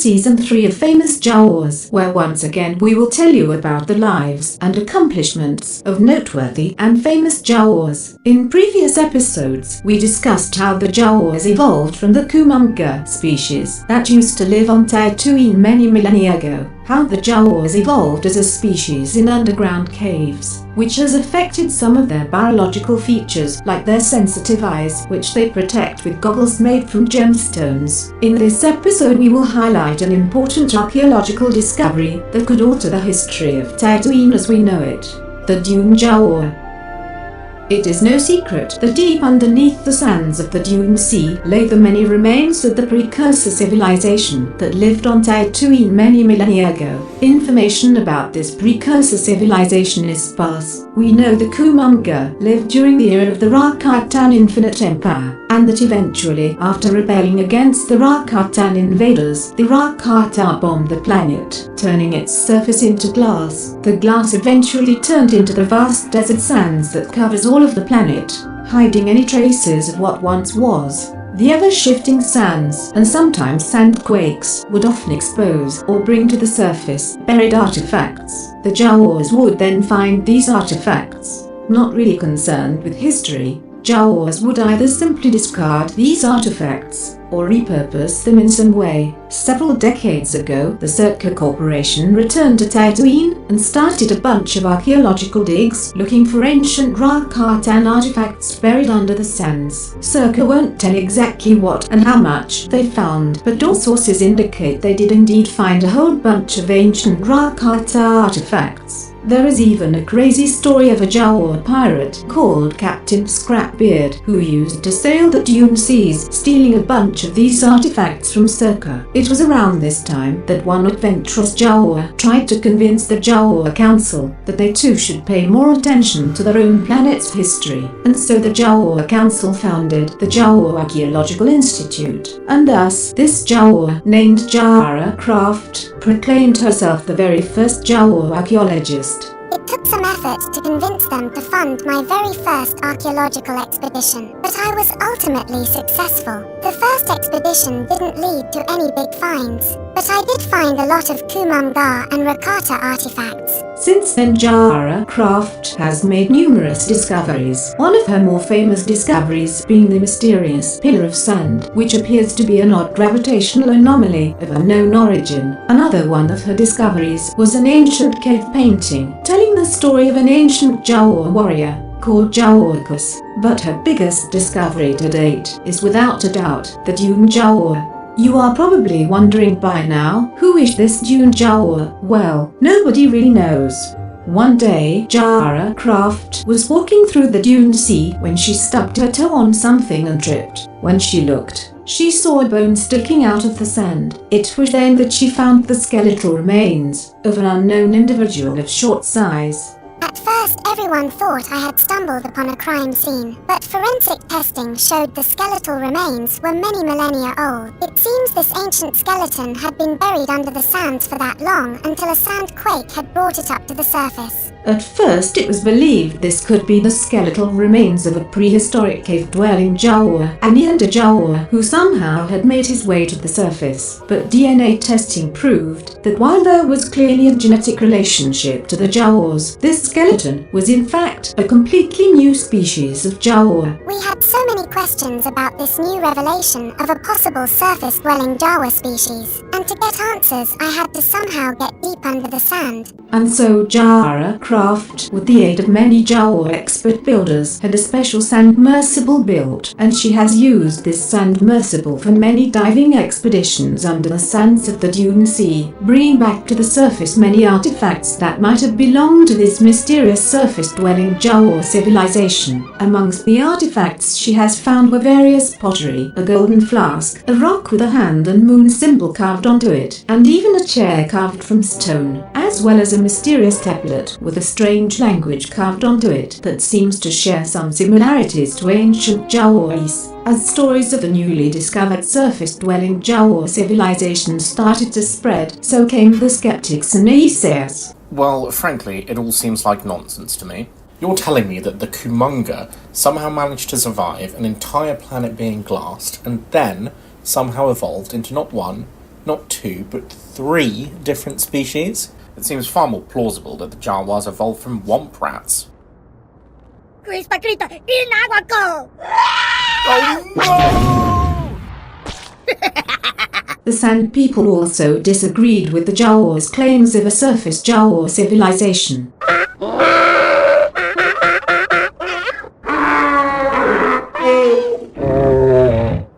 Season 3 of Famous Jawas, where once again we will tell you about the lives and accomplishments of noteworthy and famous Jawas. In previous episodes, we discussed how the Jawas evolved from the Kumonga species that used to live on Tatooine many millennia ago, how the Jawas evolved as a species in underground caves, which has affected some of their biological features like their sensitive eyes, which they protect with goggles made from gemstones. In this episode we will highlight an important archaeological discovery that could alter the history of Tatooine as we know it: the Dune Jawa. It is no secret that deep underneath the sands of the Dune Sea lay the many remains of the precursor civilization that lived on Tatooine many millennia ago. Information about this precursor civilization is sparse. We know the Kumonga lived during the era of the Rakatan Infinite Empire, and that eventually, after rebelling against the Rakatan invaders, the Rakata bombed the planet, turning its surface into glass. The glass eventually turned into the vast desert sands that covers all of the planet, hiding any traces of what once was. The ever-shifting sands, and sometimes sandquakes, would often expose or bring to the surface buried artifacts. The Jawas would then find these artifacts. Not really concerned with history, Jawas would either simply discard these artifacts or repurpose them in some way. Several decades ago, the Circa Corporation returned to Tatooine and started a bunch of archaeological digs looking for ancient Rakatan artifacts buried under the sands. Circa won't tell exactly what and how much they found, but all sources indicate they did indeed find a whole bunch of ancient Rakata artifacts. There is even a crazy story of a Jawa pirate called Captain Scrapbeard who used to sail the Dune Seas, stealing a bunch of these artifacts from Circa. It was around this time that one adventurous Jawa tried to convince the Jawa Council that they too should pay more attention to their own planet's history, and so the Jawa Council founded the Jawa Archaeological Institute, and thus this Jawa, named Jara Craft, proclaimed herself the very first Jawa archaeologist. It took some effort to convince them to fund my very first archaeological expedition, but I was ultimately successful. The first expedition didn't lead to any big finds, but I did find a lot of Kumonga and Rakata artifacts. Since then, Jara Craft has made numerous discoveries, one of her more famous discoveries being the mysterious Pillar of Sand, which appears to be an odd gravitational anomaly of unknown origin. Another one of her discoveries was an ancient cave painting, telling the story of an ancient Jawa warrior called Jawakus. But her biggest discovery to date is without a doubt the Dune Jawa. You are probably wondering by now, who is this Dune Jawa? Well, nobody really knows. One day, Jara Craft was walking through the Dune Sea when she stubbed her toe on something and tripped. When she looked, she saw a bone sticking out of the sand. It was then that she found the skeletal remains of an unknown individual of short size. At first, everyone thought I had stumbled upon a crime scene, but forensic testing showed the skeletal remains were many millennia old. It seems this ancient skeleton had been buried under the sands for that long until a sandquake had brought it up to the surface. At first, it was believed this could be the skeletal remains of a prehistoric cave-dwelling Jawa, a Neander Jawa, who somehow had made his way to the surface. But DNA testing proved that while there was clearly a genetic relationship to the Jawas, this skeleton was in fact a completely new species of Jawa. We had so many questions about this new revelation of a possible surface-dwelling Jawa species, and to get answers I had to somehow get deep under the sand. And so Jara Craft, with the aid of many Jawa expert builders, had a special sandmersible built, and she has used this sandmersible for many diving expeditions under the sands of the Dune Sea, bringing back to the surface many artifacts that might have belonged to this mysterious surface-dwelling Jawa civilization. Amongst the artifacts she has found were various pottery, a golden flask, a rock with a hand and moon symbol carved onto it, and even a chair carved from stone, as well as a mysterious tablet with a strange language carved onto it that seems to share some similarities to ancient Jawais. As stories of the newly discovered surface-dwelling Jawa civilization started to spread, so came the skeptics and naysayers. Well, frankly, it all seems like nonsense to me. You're telling me that the Kumonga somehow managed to survive an entire planet being glassed and then somehow evolved into not one, not 2, but 3 different species. It seems far more plausible that the Jawas evolved from womp rats. Chris Paquito, in agua go! Oh no! The Sand People also disagreed with the Jawas' claims of a surface Jawa civilization.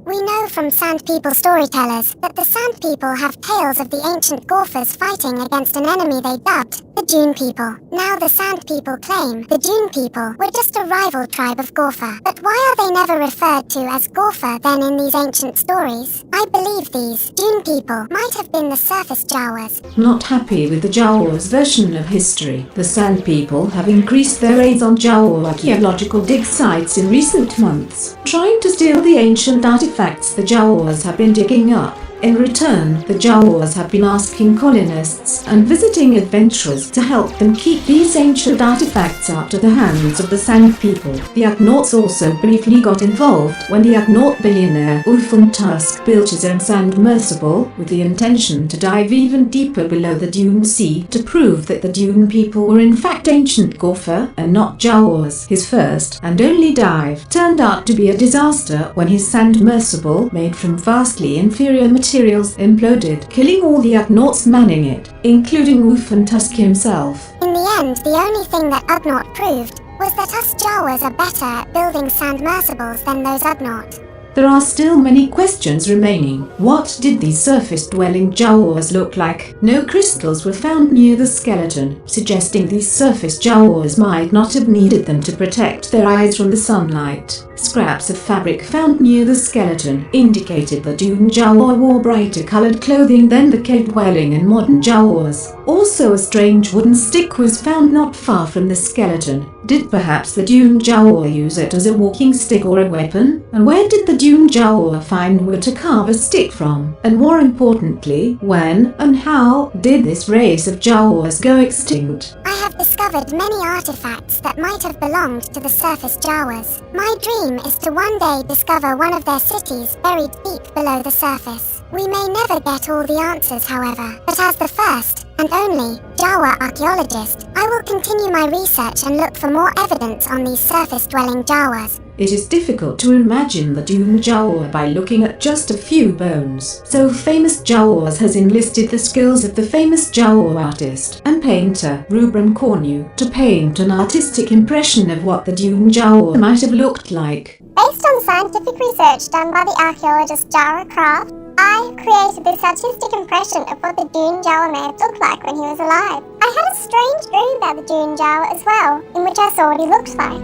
We know from Sand People storytellers that the Sand People have tales of the ancient Gorphers fighting against an enemy they dubbed the Dune People. Now the Sand People claim the Dune People were just a rival tribe of Gorpha. But why are they never referred to as Gorpha then in these ancient stories? I believe these Dune People might have been the surface Jawas. Not happy with the Jawas' version of history, the Sand People have increased their raids on Jawa archaeological dig sites in recent months, trying to steal the ancient artifacts the Jawas have been digging up. In return, the Jawas have been asking colonists and visiting adventurers to help them keep these ancient artifacts out of the hands of the Sand People. The Ugnaughts also briefly got involved when the Ugnaught billionaire Ulfund Tusk built his own sand mersible with the intention to dive even deeper below the Dune Sea to prove that the Dune People were in fact ancient Gorpha and not Jawas. His first and only dive turned out to be a disaster when his sand mersible, made from vastly inferior materials, imploded, killing all the Ugnaughts manning it, including Ulfund Tusk himself. In the end, the only thing that Ugnaught proved was that us Jawas are better at building sand mersibles than those Ugnaught. There are still many questions remaining. What did these surface-dwelling Jawas look like? No crystals were found near the skeleton, suggesting these surface Jawas might not have needed them to protect their eyes from the sunlight. Scraps of fabric found near the skeleton indicated the Dune Jawa wore brighter colored clothing than the cave-dwelling and modern Jawas. Also, a strange wooden stick was found not far from the skeleton. Did perhaps the Dune Jawa use it as a walking stick or a weapon? And where did the Dune Jawa find wood to carve a stick from? And more importantly, when and how did this race of Jawas go extinct? I have discovered many artifacts that might have belonged to the surface Jawas. My dream is to one day discover one of their cities buried deep below the surface. We may never get all the answers, however, but as the first and only Jawa archaeologist, I will continue my research and look for more evidence on these surface-dwelling Jawas. It is difficult to imagine the Dune Jawa by looking at just a few bones. So Famous Jawas has enlisted the skills of the famous Jawa artist and painter Rubram Cornu to paint an artistic impression of what the Dune Jawa might have looked like. Based on scientific research done by the archaeologist Jara Kraft, I created this artistic impression of what the Dune Jawa may have looked like when he was alive. I had a strange dream about the Dune Jawa as well, in which I saw what he looked like.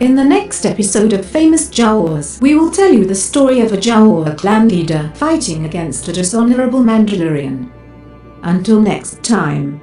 In the next episode of Famous Jawas, we will tell you the story of a Jawa clan leader fighting against a dishonorable Mandalorian. Until next time.